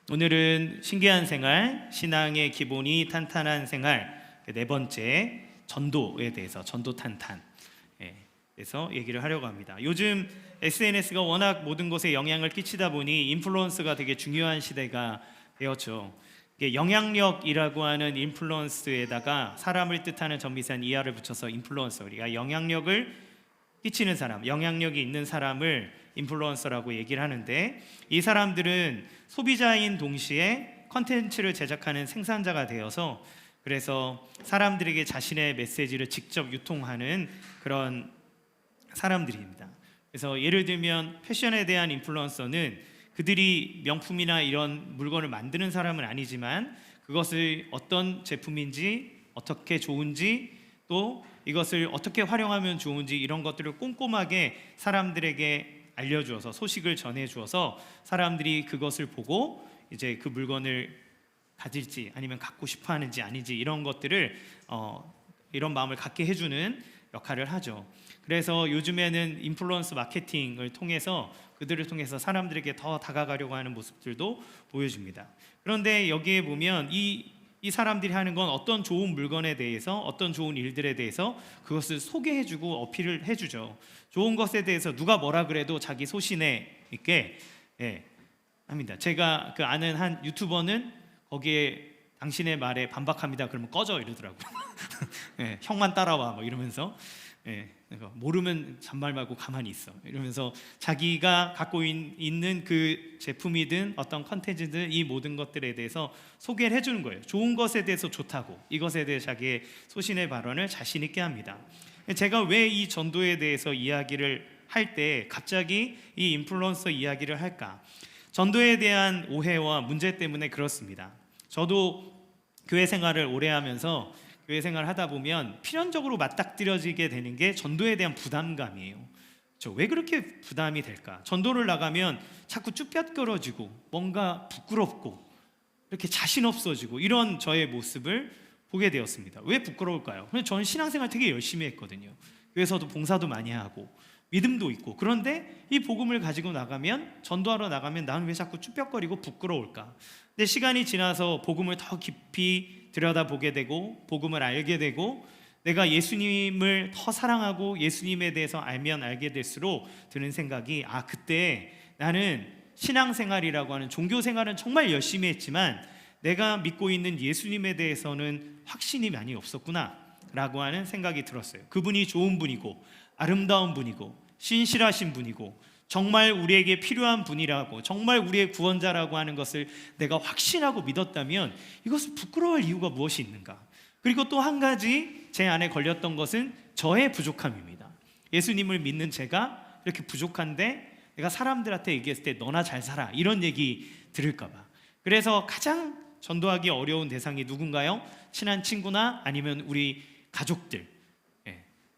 오늘은 신기한 생활, 신앙의 기본이 탄탄한 생활 네 번째 전도에 대해서 전도 탄탄 그래서 얘기를 하려고 합니다. 요즘 SNS가 워낙 모든 것에 영향을 끼치다 보니 인플루언서가 되게 중요한 시대가 되었죠. 영향력이라고 하는 인플루언스에다가 사람을 뜻하는 전미산 이하를 붙여서 인플루언서, 우리가 영향력을 끼치는 사람, 영향력이 있는 사람을 인플루언서라고 얘기를 하는데, 이 사람들은 소비자인 동시에 컨텐츠를 제작하는 생산자가 되어서 그래서 사람들에게 자신의 메시지를 직접 유통하는 그런 사람들입니다. 그래서 예를 들면 패션에 대한 인플루언서는 그들이 명품이나 이런 물건을 만드는 사람은 아니지만 그것을 어떤 제품인지, 어떻게 좋은지, 또 이것을 어떻게 활용하면 좋은지 이런 것들을 꼼꼼하게 사람들에게 알려주어서, 소식을 전해주어서 사람들이 그것을 보고 이제 그 물건을 가질지 아니면 갖고 싶어 하는지 아닌지 이런 것들을 이런 마음을 갖게 해주는 역할을 하죠. 그래서 요즘에는 인플루언스 마케팅을 통해서 그들을 통해서 사람들에게 더 다가가려고 하는 모습들도 보여줍니다. 그런데 여기에 보면 이 사람들이 하는 건 어떤 좋은 물건에 대해서, 어떤 좋은 일들에 대해서 그것을 소개해주고 어필을 해주죠. 좋은 것에 대해서 누가 뭐라 그래도 자기 소신에 있게 합니다. 제가 아는 한 유튜버는 거기에 당신의 말에 반박합니다 그러면 꺼져 이러더라고요. 형만 따라와 뭐 이러면서 모르면 잔말 말고 가만히 있어 이러면서 자기가 갖고 있는 그 제품이든 어떤 컨텐츠든 이 모든 것들에 대해서 소개를 해주는 거예요. 좋은 것에 대해서 좋다고, 이것에 대해 자기의 소신의 발언을 자신 있게 합니다. 제가 왜 이 전도에 대해서 이야기를 할 때 갑자기 이 인플루언서 이야기를 할까? 전도에 대한 오해와 문제 때문에 그렇습니다. 저도 교회 생활을 오래 하면서 교회 생활을 하다 보면 필연적으로 맞닥뜨려지게 되는 게 전도에 대한 부담감이에요. 왜 그렇게 부담이 될까? 전도를 나가면 자꾸 쭈뼛거려지고 뭔가 부끄럽고 이렇게 자신 없어지고 이런 저의 모습을 보게 되었습니다. 왜 부끄러울까요? 저는 신앙생활 되게 열심히 했거든요. 교회에서도 봉사도 많이 하고 믿음도 있고, 그런데 이 복음을 가지고 나가면, 전도하러 나가면 나는 왜 자꾸 쭈뼛거리고 부끄러울까? 근데 시간이 지나서 복음을 더 깊이 들여다보게 되고 복음을 알게 되고 내가 예수님을 더 사랑하고 예수님에 대해서 알면 알게 될수록 드는 생각이, 그때 나는 신앙생활이라고 하는 종교생활은 정말 열심히 했지만 내가 믿고 있는 예수님에 대해서는 확신이 많이 없었구나 라고 하는 생각이 들었어요. 그분이 좋은 분이고 아름다운 분이고 신실하신 분이고 정말 우리에게 필요한 분이라고, 정말 우리의 구원자라고 하는 것을 내가 확신하고 믿었다면 이것을 부끄러워할 이유가 무엇이 있는가? 그리고 또 한 가지 제 안에 걸렸던 것은 저의 부족함입니다. 예수님을 믿는 제가 이렇게 부족한데 내가 사람들한테 얘기했을 때 너나 잘 살아 이런 얘기 들을까 봐. 그래서 가장 전도하기 어려운 대상이 누군가요? 친한 친구나 아니면 우리 가족들.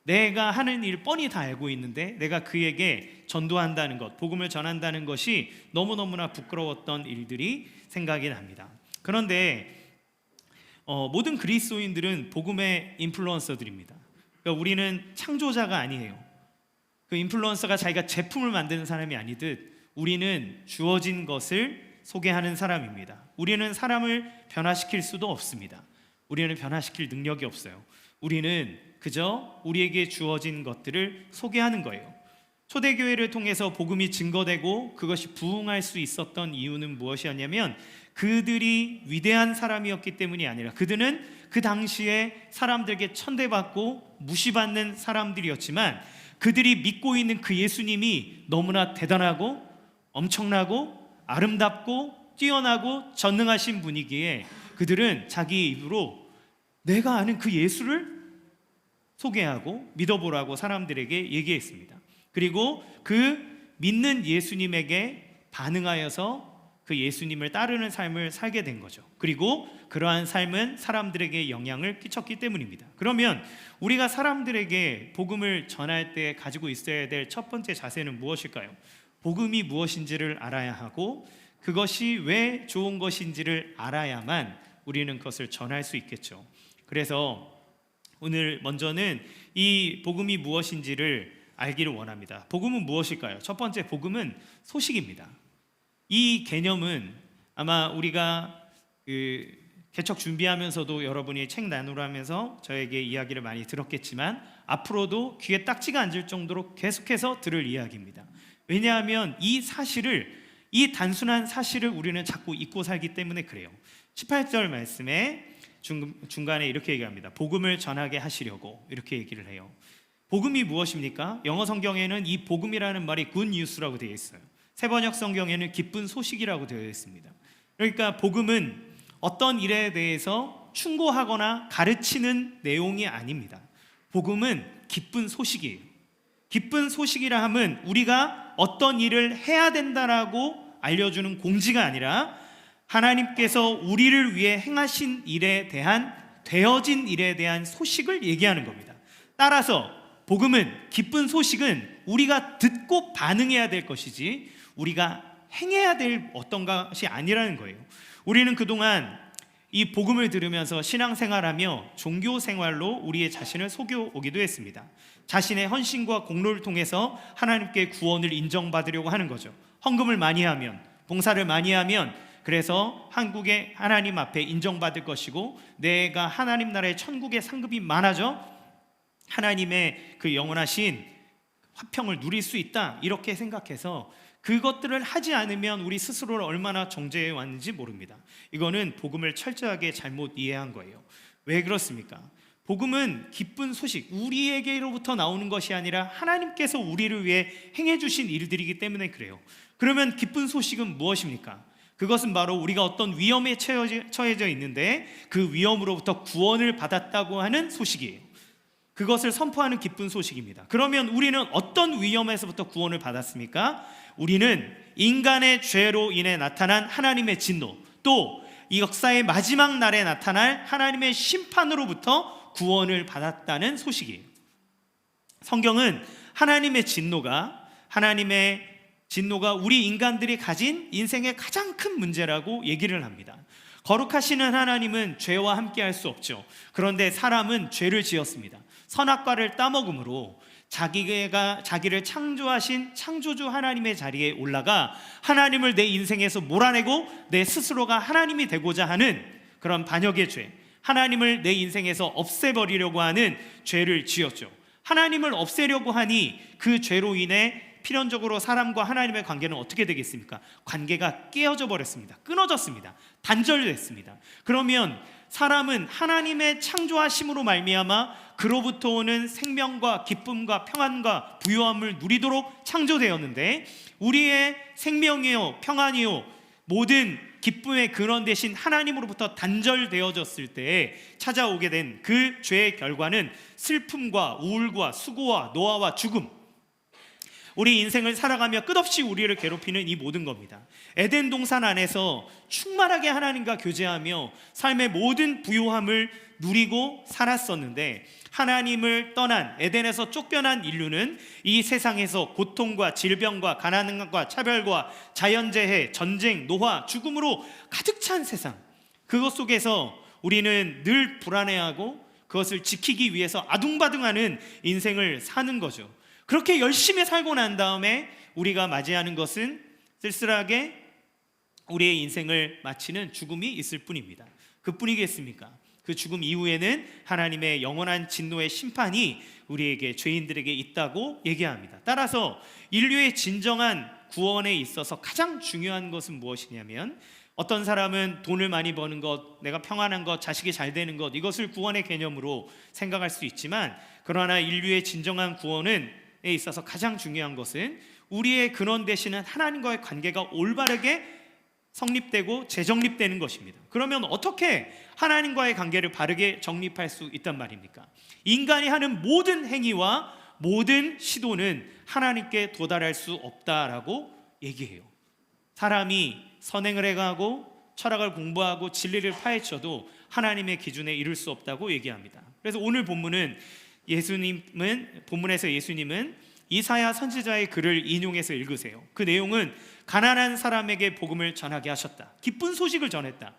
내가 하는 일 뻔히 다 알고 있는데 내가 그에게 전도한다는 것, 복음을 전한다는 것이 너무너무나 부끄러웠던 일들이 생각이 납니다. 그런데 모든 그리스도인들은 복음의 인플루언서들입니다. 그러니까 우리는 창조자가 아니에요. 그 인플루언서가 자기가 제품을 만드는 사람이 아니듯 우리는 주어진 것을 소개하는 사람입니다. 우리는 사람을 변화시킬 수도 없습니다. 우리는 변화시킬 능력이 없어요. 우리는 그저 우리에게 주어진 것들을 소개하는 거예요. 초대교회를 통해서 복음이 증거되고 그것이 부흥할 수 있었던 이유는 무엇이었냐면 그들이 위대한 사람이었기 때문이 아니라 그들은 그 당시에 사람들에게 천대받고 무시받는 사람들이었지만 그들이 믿고 있는 그 예수님이 너무나 대단하고 엄청나고 아름답고 뛰어나고 전능하신 분이기에 그들은 자기 입으로 내가 아는 그 예수를 소개하고 믿어보라고 사람들에게 얘기했습니다. 그리고 그 믿는 예수님에게 반응하여서 그 예수님을 따르는 삶을 살게 된 거죠. 그리고 그러한 삶은 사람들에게 영향을 끼쳤기 때문입니다. 그러면 우리가 사람들에게 복음을 전할 때 가지고 있어야 될 첫 번째 자세는 무엇일까요? 복음이 무엇인지를 알아야 하고 그것이 왜 좋은 것인지를 알아야만 우리는 그것을 전할 수 있겠죠. 그래서 오늘 먼저는 이 복음이 무엇인지를 알기를 원합니다. 복음은 무엇일까요? 첫 번째, 복음은 소식입니다. 이 개념은 아마 우리가 개척 준비하면서도 여러분이 책 나누라면서 저에게 이야기를 많이 들었겠지만 앞으로도 귀에 딱지가 앉을 정도로 계속해서 들을 이야기입니다. 왜냐하면 이 단순한 사실을 우리는 자꾸 잊고 살기 때문에 그래요. 18절 말씀에 중간에 이렇게 얘기합니다. 복음을 전하게 하시려고 이렇게 얘기를 해요. 복음이 무엇입니까? 영어 성경에는 이 복음이라는 말이 good news라고 되어 있어요. 새번역 성경에는 기쁜 소식이라고 되어 있습니다. 그러니까 복음은 어떤 일에 대해서 충고하거나 가르치는 내용이 아닙니다. 복음은 기쁜 소식이에요. 기쁜 소식이라 함은 우리가 어떤 일을 해야 된다라고 알려주는 공지가 아니라 하나님께서 우리를 위해 행하신 일에 대한, 되어진 일에 대한 소식을 얘기하는 겁니다. 따라서 복음은, 기쁜 소식은 우리가 듣고 반응해야 될 것이지 우리가 행해야 될 어떤 것이 아니라는 거예요. 우리는 그동안 이 복음을 들으면서 신앙생활하며 종교생활로 우리의 자신을 속여오기도 했습니다. 자신의 헌신과 공로를 통해서 하나님께 구원을 인정받으려고 하는 거죠. 헌금을 많이 하면, 봉사를 많이 하면 그래서 한국의 하나님 앞에 인정받을 것이고 내가 하나님 나라의 천국의 상급이 많아져 하나님의 그 영원하신 화평을 누릴 수 있다, 이렇게 생각해서 그것들을 하지 않으면 우리 스스로를 얼마나 정죄해 왔는지 모릅니다. 이거는 복음을 철저하게 잘못 이해한 거예요. 왜 그렇습니까? 복음은 기쁜 소식, 우리에게로부터 나오는 것이 아니라 하나님께서 우리를 위해 행해 주신 일들이기 때문에 그래요. 그러면 기쁜 소식은 무엇입니까? 그것은 바로 우리가 어떤 위험에 처해져 있는데 그 위험으로부터 구원을 받았다고 하는 소식이에요. 그것을 선포하는 기쁜 소식입니다. 그러면 우리는 어떤 위험에서부터 구원을 받았습니까? 우리는 인간의 죄로 인해 나타난 하나님의 진노, 또 이 역사의 마지막 날에 나타날 하나님의 심판으로부터 구원을 받았다는 소식이에요. 성경은 하나님의 진노가 우리 인간들이 가진 인생의 가장 큰 문제라고 얘기를 합니다. 거룩하시는 하나님은 죄와 함께 할 수 없죠. 그런데 사람은 죄를 지었습니다. 선악과를 따먹음으로 자기를 창조하신 창조주 하나님의 자리에 올라가 하나님을 내 인생에서 몰아내고 내 스스로가 하나님이 되고자 하는 그런 반역의 죄, 하나님을 내 인생에서 없애버리려고 하는 죄를 지었죠. 하나님을 없애려고 하니 그 죄로 인해 필연적으로 사람과 하나님의 관계는 어떻게 되겠습니까? 관계가 깨어져 버렸습니다. 끊어졌습니다. 단절됐습니다. 그러면 사람은 하나님의 창조하심으로 말미암아 그로부터 오는 생명과 기쁨과 평안과 부요함을 누리도록 창조되었는데 우리의 생명이요 평안이요 모든 기쁨의 근원 대신 하나님으로부터 단절되어졌을 때 찾아오게 된 그 죄의 결과는 슬픔과 우울과 수고와 노화와 죽음, 우리 인생을 살아가며 끝없이 우리를 괴롭히는 이 모든 겁니다. 에덴 동산 안에서 충만하게 하나님과 교제하며 삶의 모든 부요함을 누리고 살았었는데 하나님을 떠난, 에덴에서 쫓겨난 인류는 이 세상에서 고통과 질병과 가난과 차별과 자연재해, 전쟁, 노화, 죽음으로 가득 찬 세상, 그것 속에서 우리는 늘 불안해하고 그것을 지키기 위해서 아둥바둥하는 인생을 사는 거죠. 그렇게 열심히 살고 난 다음에 우리가 맞이하는 것은 쓸쓸하게 우리의 인생을 마치는 죽음이 있을 뿐입니다. 그뿐이겠습니까? 그 죽음 이후에는 하나님의 영원한 진노의 심판이 우리에게, 죄인들에게 있다고 얘기합니다. 따라서 인류의 진정한 구원에 있어서 가장 중요한 것은 무엇이냐면, 어떤 사람은 돈을 많이 버는 것, 내가 평안한 것, 자식이 잘 되는 것, 이것을 구원의 개념으로 생각할 수 있지만, 그러나 인류의 진정한 구원에 있어서 가장 중요한 것은 우리의 근원 되시는 하나님과의 관계가 올바르게 성립되고 재정립되는 것입니다. 그러면 어떻게 하나님과의 관계를 바르게 정립할 수 있단 말입니까? 인간이 하는 모든 행위와 모든 시도는 하나님께 도달할 수 없다라고 얘기해요. 사람이 선행을 해가고 철학을 공부하고 진리를 파헤쳐도 하나님의 기준에 이를 수 없다고 얘기합니다. 그래서 오늘 본문에서 예수님은 이사야 선지자의 글을 인용해서 읽으세요. 그 내용은 가난한 사람에게 복음을 전하게 하셨다, 기쁜 소식을 전했다,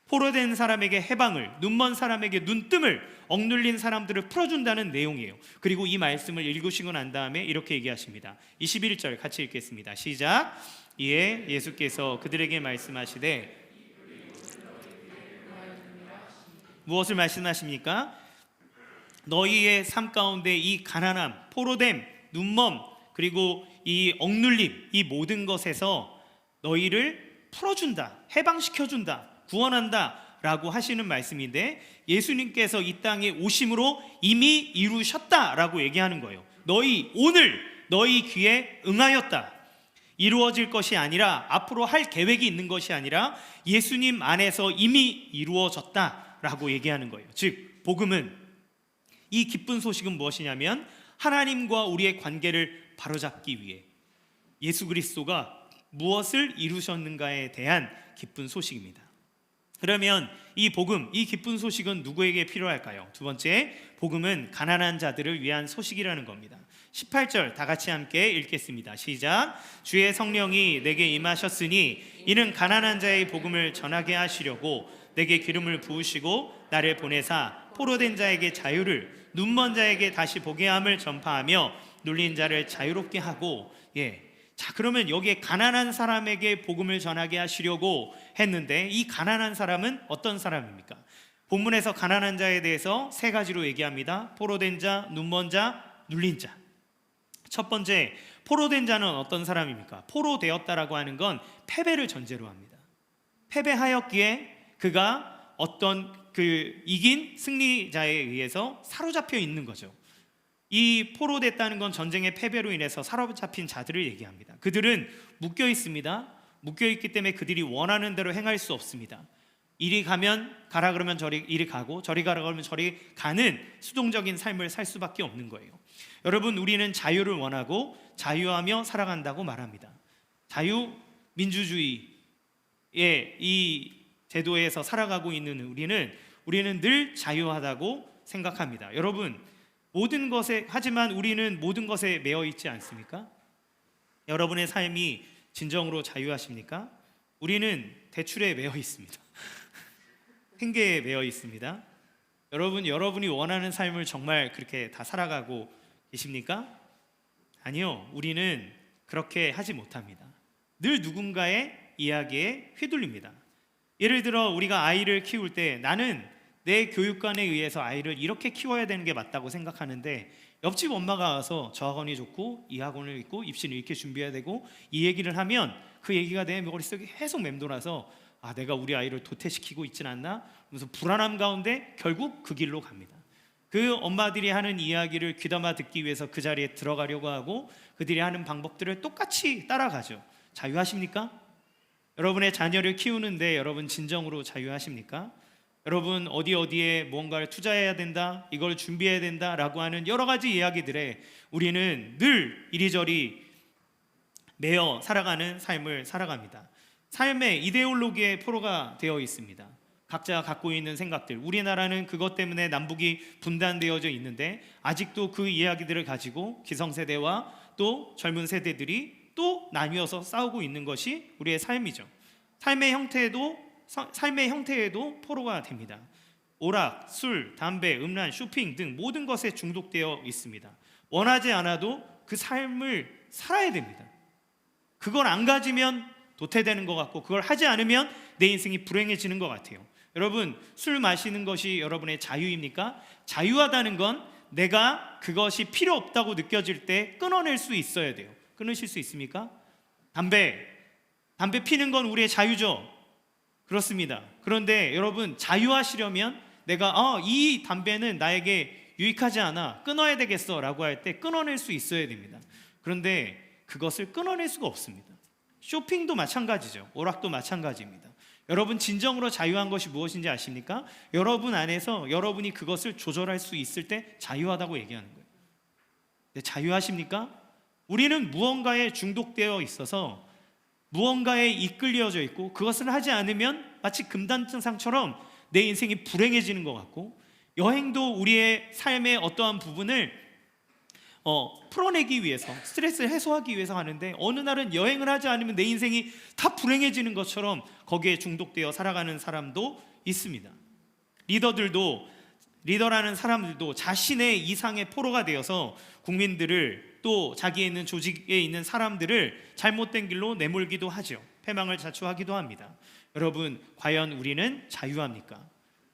포로된 사람에게 해방을, 눈먼 사람에게 눈뜸을, 억눌린 사람들을 풀어준다는 내용이에요. 그리고 이 말씀을 읽으시고 난 다음에 이렇게 얘기하십니다. 21절 같이 읽겠습니다. 시작. 이에 예수께서 그들에게 말씀하시되 무엇을 말씀하십니까? 너희의 삶 가운데 이 가난함, 포로됨, 눈먼, 그리고 이 억눌림, 이 모든 것에서 너희를 풀어준다, 해방시켜준다, 구원한다 라고 하시는 말씀인데, 예수님께서 이 땅에 오심으로 이미 이루셨다라고 얘기하는 거예요. 너희 오늘 너희 귀에 응하였다. 이루어질 것이 아니라, 앞으로 할 계획이 있는 것이 아니라 예수님 안에서 이미 이루어졌다라고 얘기하는 거예요. 즉 복음은, 이 기쁜 소식은 무엇이냐면 하나님과 우리의 관계를 바로잡기 위해 예수 그리스도가 무엇을 이루셨는가에 대한 기쁜 소식입니다. 그러면 이 복음, 이 기쁜 소식은 누구에게 필요할까요? 두 번째, 복음은 가난한 자들을 위한 소식이라는 겁니다. 18절 다 같이 함께 읽겠습니다. 시작. 주의 성령이 내게 임하셨으니 이는 가난한 자의 복음을 전하게 하시려고 내게 기름을 부으시고 나를 보내사 포로된 자에게 자유를, 눈먼 자에게 다시 보게 함을 전파하며 눌린 자를 자유롭게 하고. 자, 그러면 여기에 가난한 사람에게 복음을 전하게 하시려고 했는데, 이 가난한 사람은 어떤 사람입니까? 본문에서 가난한 자에 대해서 세 가지로 얘기합니다. 포로된 자, 눈먼 자, 눌린 자. 첫 번째, 포로된 자는 어떤 사람입니까? 포로되었다라고 하는 건 패배를 전제로 합니다. 패배하였기에 그가 어떤 이긴 승리자에 의해서 사로잡혀 있는 거죠. 이 포로됐다는 건 전쟁의 패배로 인해서 사로잡힌 자들을 얘기합니다. 그들은 묶여 있습니다. 묶여 있기 때문에 그들이 원하는 대로 행할 수 없습니다. 이리 가면 가라 그러면 이리 가고, 저리 가라 그러면 저리 가는 수동적인 삶을 살 수밖에 없는 거예요. 여러분, 우리는 자유를 원하고 자유하며 살아간다고 말합니다. 자유민주주의의 이 제도에서 살아가고 있는 우리는 늘 자유하다고 생각합니다. 여러분, 모든 것에, 하지만 우리는 모든 것에 매여 있지 않습니까? 여러분의 삶이 진정으로 자유하십니까? 우리는 대출에 매여 있습니다. 생계에 매여 있습니다. 여러분이 원하는 삶을 정말 그렇게 다 살아가고 계십니까? 아니요, 우리는 그렇게 하지 못합니다. 늘 누군가의 이야기에 휘둘립니다. 예를 들어 우리가 아이를 키울 때, 나는 내 교육관에 의해서 아이를 이렇게 키워야 되는 게 맞다고 생각하는데, 옆집 엄마가 와서 저 학원이 좋고 이 학원을 있고 입시를 이렇게 준비해야 되고 이 얘기를 하면 그 얘기가 내 머릿속에 계속 맴돌아서, 내가 우리 아이를 도태시키고 있진 않나? 하면서 불안함 가운데 결국 그 길로 갑니다. 그 엄마들이 하는 이야기를 귀담아 듣기 위해서 그 자리에 들어가려고 하고 그들이 하는 방법들을 똑같이 따라가죠. 자유하십니까? 여러분의 자녀를 키우는데 여러분 진정으로 자유하십니까? 여러분, 어디에 무언가를 투자해야 된다, 이걸 준비해야 된다 라고 하는 여러 가지 이야기들에 우리는 늘 이리저리 매여 살아가는 삶을 살아갑니다. 삶의 이데올로기에 포로가 되어 있습니다. 각자 갖고 있는 생각들, 우리나라는 그것 때문에 남북이 분단되어져 있는데 아직도 그 이야기들을 가지고 기성세대와 또 젊은 세대들이 또 나뉘어서 싸우고 있는 것이 우리의 삶이죠. 삶의 형태에도 포로가 됩니다. 오락, 술, 담배, 음란, 쇼핑 등 모든 것에 중독되어 있습니다. 원하지 않아도 그 삶을 살아야 됩니다. 그걸 안 가지면 도태되는 것 같고, 그걸 하지 않으면 내 인생이 불행해지는 것 같아요. 여러분, 술 마시는 것이 여러분의 자유입니까? 자유하다는 건 내가 그것이 필요 없다고 느껴질 때 끊어낼 수 있어야 돼요. 끊으실 수 있습니까? 담배 피는 건 우리의 자유죠. 그렇습니다. 그런데 여러분, 자유하시려면 내가 이 담배는 나에게 유익하지 않아, 끊어야 되겠어 라고 할 때 끊어낼 수 있어야 됩니다. 그런데 그것을 끊어낼 수가 없습니다. 쇼핑도 마찬가지죠. 오락도 마찬가지입니다. 여러분, 진정으로 자유한 것이 무엇인지 아십니까? 여러분 안에서 여러분이 그것을 조절할 수 있을 때 자유하다고 얘기하는 거예요. 근데 자유하십니까? 우리는 무언가에 중독되어 있어서 무언가에 이끌려져 있고, 그것을 하지 않으면 마치 금단증상처럼 내 인생이 불행해지는 것 같고, 여행도 우리의 삶의 어떠한 부분을 풀어내기 위해서, 스트레스를 해소하기 위해서 하는데, 어느 날은 여행을 하지 않으면 내 인생이 다 불행해지는 것처럼 거기에 중독되어 살아가는 사람도 있습니다. 리더라는 사람들도 자신의 이상의 포로가 되어서 국민들을, 또 자기에 있는 조직에 있는 사람들을 잘못된 길로 내몰기도 하죠. 패망을 자초하기도 합니다. 여러분, 과연 우리는 자유합니까?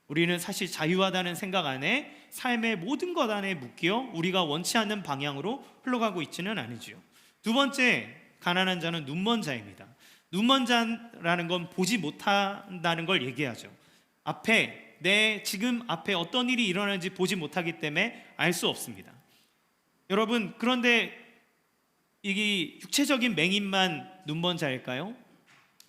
우리는 사실 자유하다는 생각 안에 삶의 모든 것 안에 묶여 우리가 원치 않는 방향으로 흘러가고 있지는 않으지요. 두 번째, 가난한 자는 눈먼 자입니다. 눈먼 자라는 건 보지 못한다는 걸 얘기하죠. 지금 앞에 어떤 일이 일어나는지 보지 못하기 때문에 알 수 없습니다. 여러분, 그런데 이게 육체적인 맹인만 눈먼 자일까요?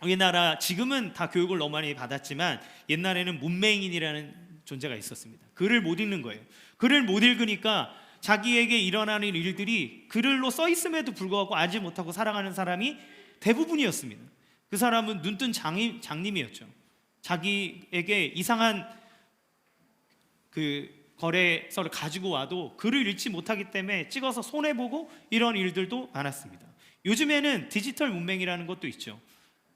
우리나라 지금은 다 교육을 너무 많이 받았지만 옛날에는 문맹인이라는 존재가 있었습니다. 글을 못 읽는 거예요. 글을 못 읽으니까 자기에게 일어나는 일들이 글로 써 있음에도 불구하고 알지 못하고 살아가는 사람이 대부분이었습니다. 그 사람은 눈뜬 장님이었죠. 자기에게 이상한 그 거래서를 가지고 와도 글을 읽지 못하기 때문에 찍어서 손해보고 이런 일들도 많았습니다. 요즘에는 디지털 문맹이라는 것도 있죠.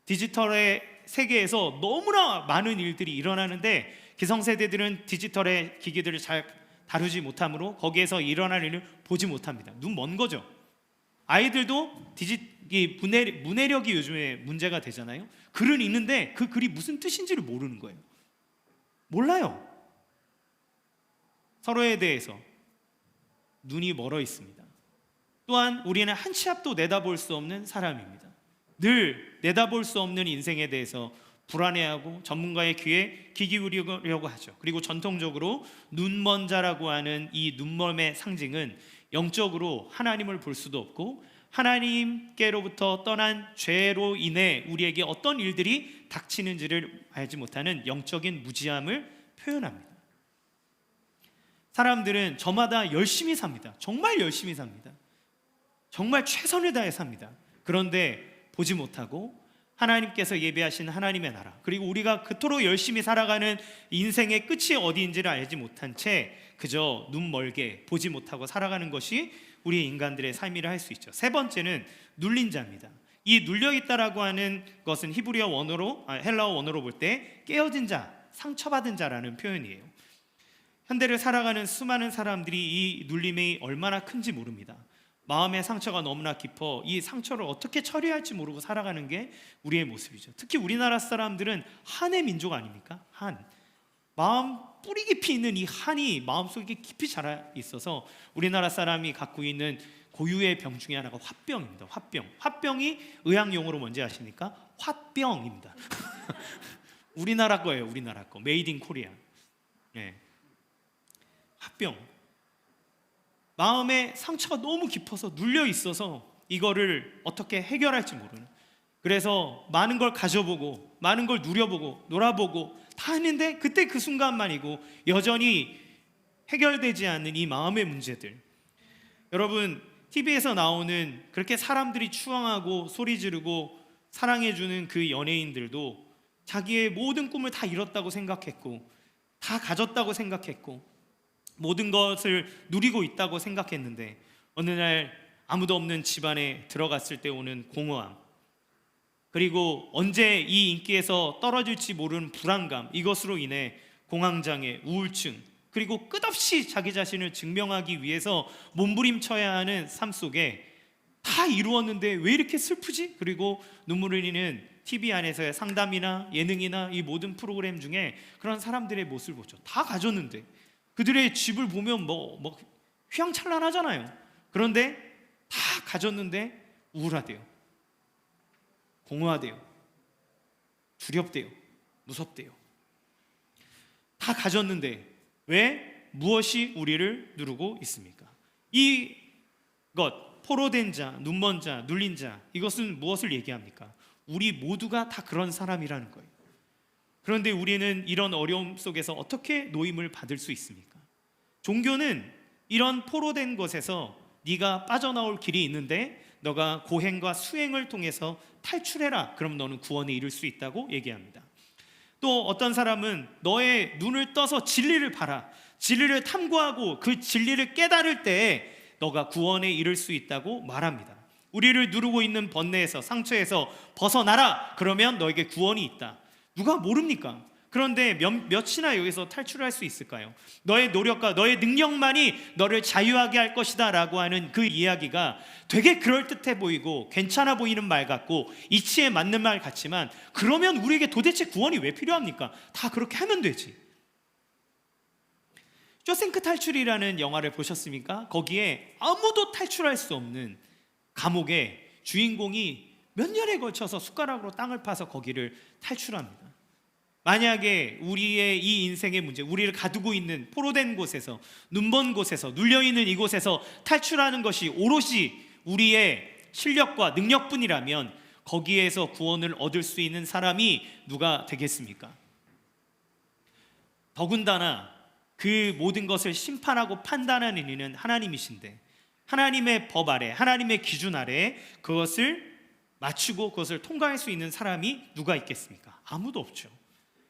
디지털의 세계에서 너무나 많은 일들이 일어나는데 기성세대들은 디지털의 기기들을 잘 다루지 못하므로 거기에서 일어날 일을 보지 못합니다. 눈 먼 거죠. 아이들도 문해력이 요즘에 문제가 되잖아요. 글을 읽는데 그 글이 무슨 뜻인지를 모르는 거예요. 몰라요. 서로에 대해서 눈이 멀어 있습니다. 또한 우리는 한 치 앞도 내다볼 수 없는 사람입니다. 늘 내다볼 수 없는 인생에 대해서 불안해하고 전문가의 귀에 귀 기울이려고 하죠. 그리고 전통적으로 눈먼 자라고 하는 이 눈먼의 상징은 영적으로 하나님을 볼 수도 없고 하나님께로부터 떠난 죄로 인해 우리에게 어떤 일들이 닥치는지를 알지 못하는 영적인 무지함을 표현합니다. 사람들은 저마다 열심히 삽니다. 정말 열심히 삽니다. 정말 최선을 다해 삽니다. 그런데 보지 못하고 하나님께서 예비하신 하나님의 나라, 그리고 우리가 그토록 열심히 살아가는 인생의 끝이 어디인지를 알지 못한 채 그저 눈 멀게 보지 못하고 살아가는 것이 우리 인간들의 삶이라 할 수 있죠. 세 번째는 눌린 자입니다. 이 눌려있다라고 하는 것은 헬라어 원어로 볼 때 깨어진 자, 상처받은 자라는 표현이에요. 현대를 살아가는 수많은 사람들이 이 눌림이 얼마나 큰지 모릅니다. 마음의 상처가 너무나 깊어 이 상처를 어떻게 처리할지 모르고 살아가는 게 우리의 모습이죠. 특히 우리나라 사람들은 한의 민족 아닙니까? 마음 뿌리 깊이 있는 이 한이 마음속에 깊이 자라 있어서 우리나라 사람이 갖고 있는 고유의 병 중에 하나가 화병입니다. 화병이 의학 용어로 뭔지 아십니까? 화병입니다. 우리나라 거예요. 우리나라 거. 메이드 인 코리아. 네. 화병. 마음의 상처가 너무 깊어서 눌려 있어서 이거를 어떻게 해결할지 모르는. 그래서 많은 걸 가져보고 많은 걸 누려보고 놀아보고 다 했는데 그때 그 순간만이고 여전히 해결되지 않는 이 마음의 문제들. 여러분, TV에서 나오는 그렇게 사람들이 추앙하고 소리 지르고 사랑해주는 그 연예인들도 자기의 모든 꿈을 다 이뤘다고 생각했고 다 가졌다고 생각했고 모든 것을 누리고 있다고 생각했는데 어느 날 아무도 없는 집안에 들어갔을 때 오는 공허함, 그리고 언제 이 인기에서 떨어질지 모르는 불안감, 이것으로 인해 공황장애, 우울증, 그리고 끝없이 자기 자신을 증명하기 위해서 몸부림쳐야 하는 삶 속에 다 이루었는데 왜 이렇게 슬프지? 그리고 눈물을 흘리는 TV 안에서의 상담이나 예능이나 이 모든 프로그램 중에 그런 사람들의 모습을 보죠. 다 가졌는데 그들의 집을 보면 뭐 휘황찬란하잖아요. 그런데 다 가졌는데 우울하대요, 공허하대요, 두렵대요, 무섭대요. 다 가졌는데 왜 무엇이 우리를 누르고 있습니까? 이것, 포로된 자, 눈먼 자, 눌린 자, 이것은 무엇을 얘기합니까? 우리 모두가 다 그런 사람이라는 거예요. 그런데 우리는 이런 어려움 속에서 어떻게 노임을 받을 수 있습니까? 종교는 이런 포로된 것에서 네가 빠져나올 길이 있는데 너가 고행과 수행을 통해서 탈출해라. 그럼 너는 구원에 이를 수 있다고 얘기합니다. 또 어떤 사람은 너의 눈을 떠서 진리를 봐라. 진리를 탐구하고 그 진리를 깨달을 때 너가 구원에 이를 수 있다고 말합니다. 우리를 누르고 있는 번뇌에서, 상처에서 벗어나라. 그러면 너에게 구원이 있다. 누가 모릅니까? 그런데 몇이나 여기서 탈출할 수 있을까요? 너의 노력과 너의 능력만이 너를 자유하게 할 것이다 라고 하는 그 이야기가 되게 그럴듯해 보이고 괜찮아 보이는 말 같고 이치에 맞는 말 같지만, 그러면 우리에게 도대체 구원이 왜 필요합니까? 다 그렇게 하면 되지. 쇼생크 탈출이라는 영화를 보셨습니까? 거기에 아무도 탈출할 수 없는 감옥에 주인공이 몇 년에 걸쳐서 숟가락으로 땅을 파서 거기를 탈출합니다. 만약에 우리의 이 인생의 문제, 우리를 가두고 있는 포로된 곳에서, 눈먼 곳에서, 눌려있는 이곳에서 탈출하는 것이 오롯이 우리의 실력과 능력뿐이라면 거기에서 구원을 얻을 수 있는 사람이 누가 되겠습니까? 더군다나 그 모든 것을 심판하고 판단하는 이는 하나님이신데, 하나님의 법 아래, 하나님의 기준 아래 그것을 맞추고 그것을 통과할 수 있는 사람이 누가 있겠습니까? 아무도 없죠.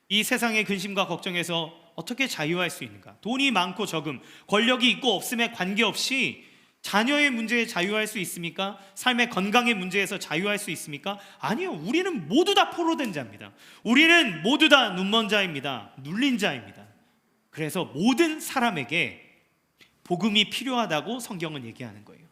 이 세상의 근심과 걱정에서 어떻게 자유할 수 있는가? 돈이 많고 적음, 권력이 있고 없음에 관계없이 자녀의 문제에 자유할 수 있습니까? 삶의 건강의 문제에서 자유할 수 있습니까? 아니요. 우리는 모두 다 포로된 자입니다. 우리는 모두 다 눈먼 자입니다. 눌린 자입니다. 그래서 모든 사람에게 복음이 필요하다고 성경은 얘기하는 거예요.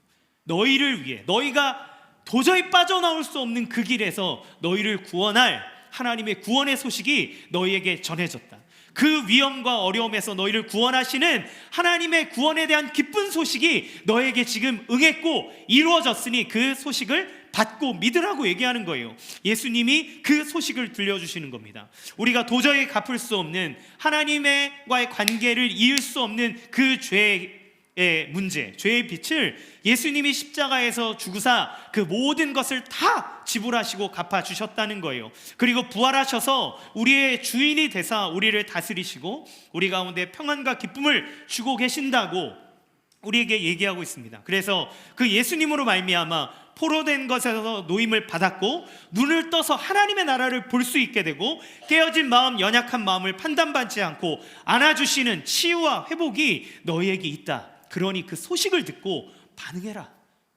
너희를 위해, 너희가 도저히 빠져나올 수 없는 그 길에서 너희를 구원할 하나님의 구원의 소식이 너희에게 전해졌다. 그 위험과 어려움에서 너희를 구원하시는 하나님의 구원에 대한 기쁜 소식이 너에게 지금 응했고 이루어졌으니 그 소식을 받고 믿으라고 얘기하는 거예요. 예수님이 그 소식을 들려주시는 겁니다. 우리가 도저히 갚을 수 없는 하나님과의 관계를 이을 수 없는 그 죄의 문제, 죄의 빛을 예수님이 십자가에서 죽으사 그 모든 것을 다 지불하시고 갚아주셨다는 거예요. 그리고 부활하셔서 우리의 주인이 되사 우리를 다스리시고 우리 가운데 평안과 기쁨을 주고 계신다고 우리에게 얘기하고 있습니다. 그래서 그 예수님으로 말미암아 포로된 것에서 노임을 받았고 눈을 떠서 하나님의 나라를 볼 수 있게 되고 깨어진 마음, 연약한 마음을 판단받지 않고 안아주시는 치유와 회복이 너희에게 있다. 그러니 그 소식을 듣고 반응해라.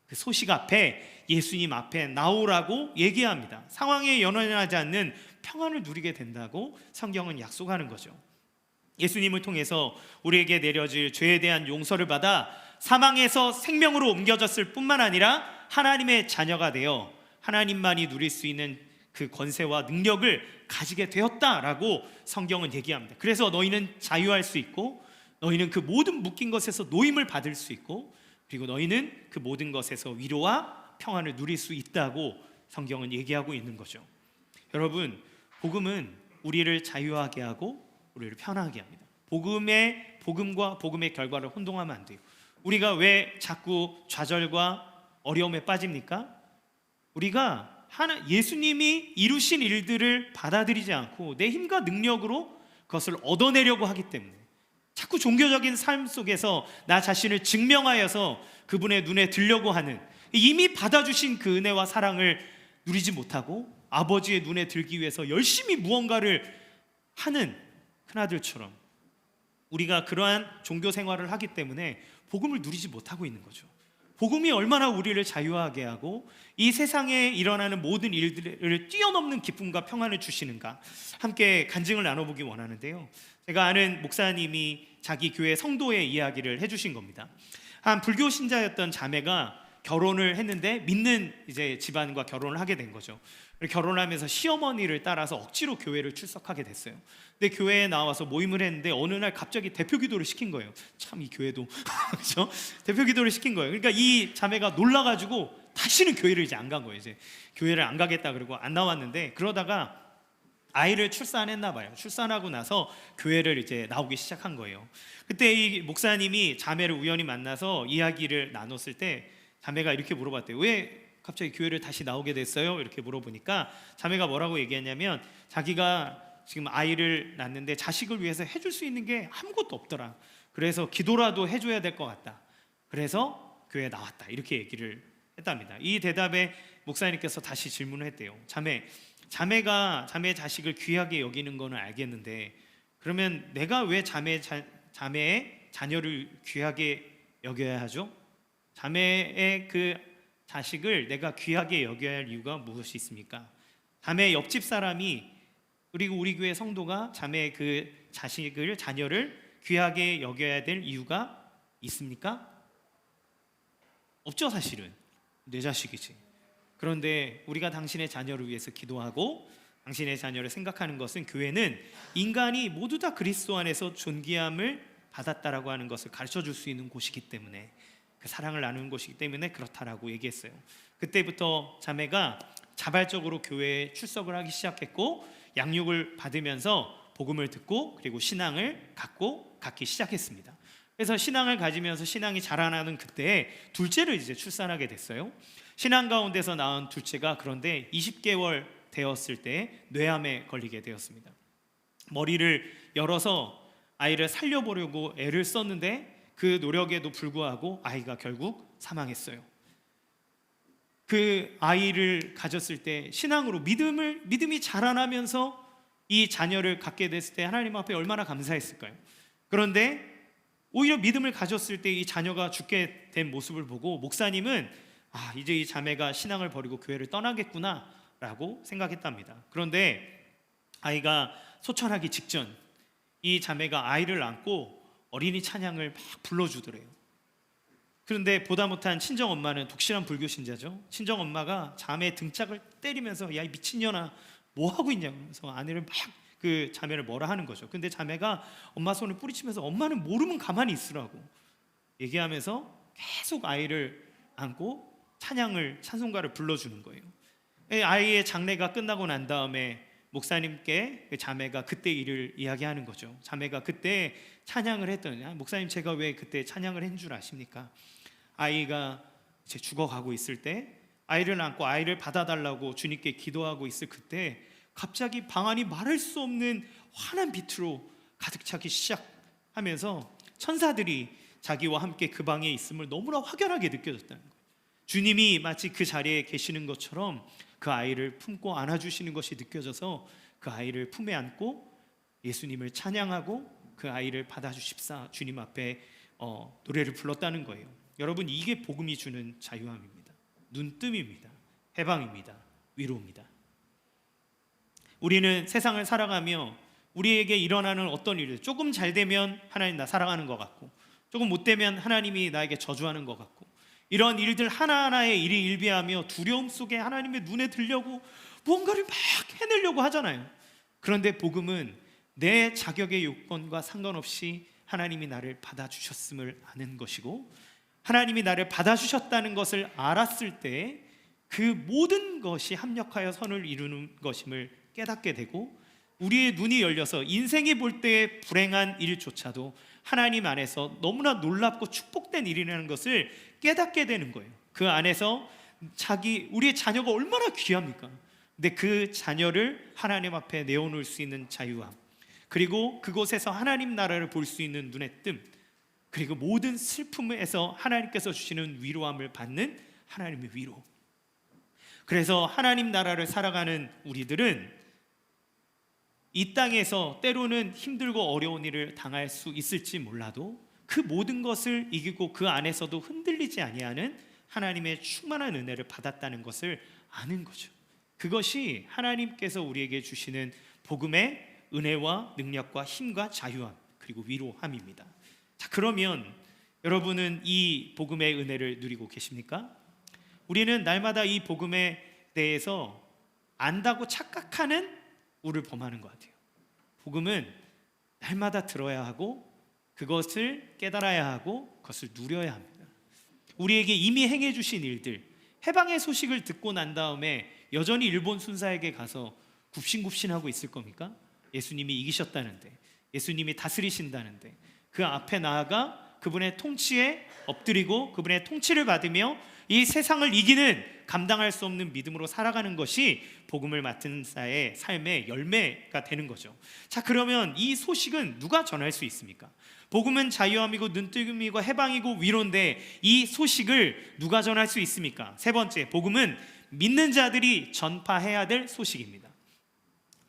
그 소식 앞에, 예수님 앞에 나오라고 얘기합니다. 상황에 연연하지 않는 평안을 누리게 된다고 성경은 약속하는 거죠. 예수님을 통해서 우리에게 내려질 죄에 대한 용서를 받아 사망에서 생명으로 옮겨졌을 뿐만 아니라 하나님의 자녀가 되어 하나님만이 누릴 수 있는 그 권세와 능력을 가지게 되었다라고 성경은 얘기합니다. 그래서 너희는 자유할 수 있고 너희는 그 모든 묶인 것에서 노임을 받을 수 있고 그리고 너희는 그 모든 것에서 위로와 평안을 누릴 수 있다고 성경은 얘기하고 있는 거죠. 여러분, 복음은 우리를 자유하게 하고 우리를 편하게 합니다. 복음과 복음의 결과를 혼동하면 안 돼요. 우리가 왜 자꾸 좌절과 어려움에 빠집니까? 우리가 예수님이 이루신 일들을 받아들이지 않고 내 힘과 능력으로 그것을 얻어내려고 하기 때문에 자꾸 종교적인 삶 속에서 나 자신을 증명하여서 그분의 눈에 들려고 하는, 이미 받아주신 그 은혜와 사랑을 누리지 못하고 아버지의 눈에 들기 위해서 열심히 무언가를 하는 큰아들처럼 우리가 그러한 종교 생활을 하기 때문에 복음을 누리지 못하고 있는 거죠. 복음이 얼마나 우리를 자유하게 하고 이 세상에 일어나는 모든 일들을 뛰어넘는 기쁨과 평안을 주시는가 함께 간증을 나눠보기 원하는데요. 제가 아는 목사님이 자기 교회 성도의 이야기를 해주신 겁니다. 한 불교 신자였던 자매가 결혼을 했는데 믿는 이제 집안과 결혼을 하게 된 거죠. 결혼하면서 시어머니를 따라서 억지로 교회를 출석하게 됐어요. 근데 교회에 나와서 모임을 했는데 어느 날 갑자기 대표 기도를 시킨 거예요. 참 이 교회도 그렇죠? 대표 기도를 시킨 거예요. 그러니까 이 자매가 놀라가지고 다시는 교회를 이제 안 간 거예요. 이제 교회를 안 가겠다 그러고 안 나왔는데 그러다가 아이를 출산했나 봐요. 출산하고 나서 교회를 이제 나오기 시작한 거예요. 그때 이 목사님이 자매를 우연히 만나서 이야기를 나눴을 때 자매가 이렇게 물어봤대요. 왜 갑자기 교회를 다시 나오게 됐어요? 이렇게 물어보니까 자매가 뭐라고 얘기했냐면 자기가 지금 아이를 낳는데 자식을 위해서 해줄 수 있는 게 아무것도 없더라. 그래서 기도라도 해줘야 될 것 같다. 그래서 교회에 나왔다. 이렇게 얘기를 했답니다. 이 대답에 목사님께서 다시 질문을 했대요. 자매가 자매의 자식을 귀하게 여기는 거는 알겠는데 그러면 내가 왜 자매의 자녀를 귀하게 여겨야 하죠? 자매의 그 자식을 내가 귀하게 여겨야 할 이유가 무엇이 있습니까? 자매의 옆집 사람이 그리고 우리 교회 성도가 자매의 그 자녀를 귀하게 여겨야 될 이유가 있습니까? 없죠. 사실은 내 자식이지. 그런데 우리가 당신의 자녀를 위해서 기도하고 당신의 자녀를 생각하는 것은 교회는 인간이 모두 다 그리스도 안에서 존귀함을 받았다라고 하는 것을 가르쳐 줄 수 있는 곳이기 때문에, 그 사랑을 나누는 곳이기 때문에 그렇다라고 얘기했어요. 그때부터 자매가 자발적으로 교회에 출석을 하기 시작했고, 양육을 받으면서 복음을 듣고 그리고 신앙을 갖기 시작했습니다. 그래서 신앙을 가지면서 신앙이 자라나는 그때 둘째를 이제 출산하게 됐어요. 신앙 가운데서 낳은 둘째가 그런데 20개월 되었을 때 뇌암에 걸리게 되었습니다. 머리를 열어서 아이를 살려보려고 애를 썼는데 그 노력에도 불구하고 아이가 결국 사망했어요. 그 아이를 가졌을 때 신앙으로 믿음이 자라나면서 이 자녀를 갖게 됐을 때 하나님 앞에 얼마나 감사했을까요? 그런데 오히려 믿음을 가졌을 때 이 자녀가 죽게 된 모습을 보고 목사님은 이제 이 자매가 신앙을 버리고 교회를 떠나겠구나 라고 생각했답니다. 그런데 아이가 소천하기 직전 이 자매가 아이를 안고 어린이 찬양을 막 불러주더래요. 그런데 보다 못한 친정엄마는 독실한 불교 신자죠. 친정엄마가 자매 등짝을 때리면서 야, 이 미친년아 뭐하고 있냐면서 아내를 막 그 자매를 뭐라 하는 거죠. 근데 자매가 엄마 손을 뿌리치면서 엄마는 모르면 가만히 있으라고 얘기하면서 계속 아이를 안고 찬송가를 불러주는 거예요. 아이의 장례가 끝나고 난 다음에 목사님께 그 자매가 그때 일을 이야기하는 거죠. 자매가 그때 찬양을 했더니 목사님 제가 왜 그때 찬양을 한 줄 아십니까? 아이가 이제 죽어가고 있을 때 아이를 안고 아이를 받아달라고 주님께 기도하고 있을 그때 갑자기 방 안이 말할 수 없는 환한 빛으로 가득 차기 시작하면서 천사들이 자기와 함께 그 방에 있음을 너무나 확연하게 느껴졌다는 거예요. 주님이 마치 그 자리에 계시는 것처럼 그 아이를 품고 안아주시는 것이 느껴져서 그 아이를 품에 안고 예수님을 찬양하고 그 아이를 받아주십사 주님 앞에 노래를 불렀다는 거예요. 여러분, 이게 복음이 주는 자유함입니다. 눈뜸입니다. 해방입니다. 위로입니다. 우리는 세상을 살아가며 우리에게 일어나는 어떤 일을 조금 잘 되면 하나님 나 사랑하는 것 같고 조금 못 되면 하나님이 나에게 저주하는 것 같고 이런 일들 하나하나의 일이 일비하며 두려움 속에 하나님의 눈에 들려고 뭔가를 막 해내려고 하잖아요. 그런데 복음은 내 자격의 요건과 상관없이 하나님이 나를 받아주셨음을 아는 것이고 하나님이 나를 받아주셨다는 것을 알았을 때 그 모든 것이 합력하여 선을 이루는 것임을 깨닫게 되고 우리의 눈이 열려서 인생이 볼 때의 불행한 일조차도 하나님 안에서 너무나 놀랍고 축복된 일이라는 것을 깨닫게 되는 거예요. 그 안에서 우리의 자녀가 얼마나 귀합니까? 근데 그 자녀를 하나님 앞에 내어놓을 수 있는 자유함, 그리고 그곳에서 하나님 나라를 볼 수 있는 눈의 뜸, 그리고 모든 슬픔에서 하나님께서 주시는 위로함을 받는 하나님의 위로. 그래서 하나님 나라를 살아가는 우리들은 이 땅에서 때로는 힘들고 어려운 일을 당할 수 있을지 몰라도 그 모든 것을 이기고 그 안에서도 흔들리지 아니하는 하나님의 충만한 은혜를 받았다는 것을 아는 거죠. 그것이 하나님께서 우리에게 주시는 복음의 은혜와 능력과 힘과 자유함 그리고 위로함입니다. 자, 그러면 여러분은 이 복음의 은혜를 누리고 계십니까? 우리는 날마다 이 복음에 대해서 안다고 착각하는 우를 범하는 것 같아요. 복음은 날마다 들어야 하고 그것을 깨달아야 하고 그것을 누려야 합니다. 우리에게 이미 행해 주신 일들, 해방의 소식을 듣고 난 다음에 여전히 일본 순사에게 가서 굽신굽신하고 있을 겁니까? 예수님이 이기셨다는데, 예수님이 다스리신다는데 그 앞에 나아가 그분의 통치에 엎드리고 그분의 통치를 받으며 이 세상을 이기는 감당할 수 없는 믿음으로 살아가는 것이 복음을 맡은 자의 삶의 열매가 되는 거죠. 자, 그러면 이 소식은 누가 전할 수 있습니까? 복음은 자유함이고 눈뜨기이고 해방이고 위로인데 이 소식을 누가 전할 수 있습니까? 세 번째, 복음은 믿는 자들이 전파해야 될 소식입니다.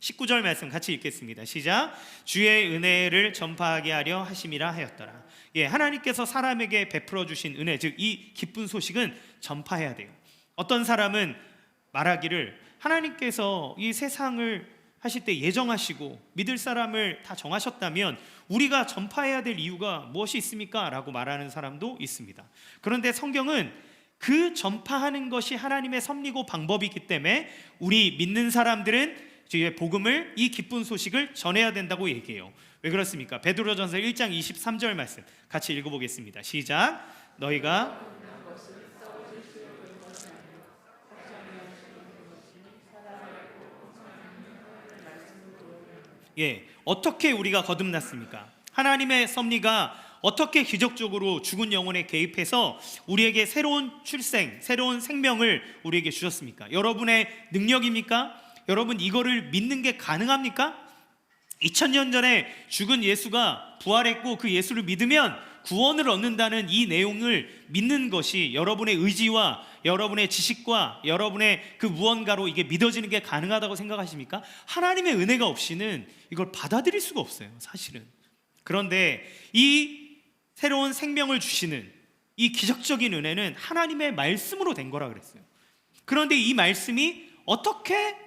19절 말씀 같이 읽겠습니다. 시작. 주의 은혜를 전파하게 하려 하심이라 하였더라. 하나님께서 사람에게 베풀어 주신 은혜, 즉 이 기쁜 소식은 전파해야 돼요. 어떤 사람은 말하기를 하나님께서 이 세상을 하실 때 예정하시고 믿을 사람을 다 정하셨다면 우리가 전파해야 될 이유가 무엇이 있습니까? 라고 말하는 사람도 있습니다. 그런데 성경은 그 전파하는 것이 하나님의 섭리고 방법이기 때문에 우리 믿는 사람들은 주의 복음을, 이 기쁜 소식을 전해야 된다고 얘기해요. 왜 그렇습니까? 베드로전서 1장 23절 말씀 같이 읽어보겠습니다. 시작. 너희가 어떻게 우리가 거듭났습니까? 하나님의 섭리가 어떻게 기적적으로 죽은 영혼에 개입해서 우리에게 새로운 출생, 새로운 생명을 우리에게 주셨습니까? 여러분의 능력입니까? 여러분 이거를 믿는 게 가능합니까? 2000년 전에 죽은 예수가 부활했고 그 예수를 믿으면 구원을 얻는다는 이 내용을 믿는 것이 여러분의 의지와 여러분의 지식과 여러분의 그 무언가로 이게 믿어지는 게 가능하다고 생각하십니까? 하나님의 은혜가 없이는 이걸 받아들일 수가 없어요, 사실은. 그런데 이 새로운 생명을 주시는 이 기적적인 은혜는 하나님의 말씀으로 된 거라 그랬어요. 그런데 이 말씀이 어떻게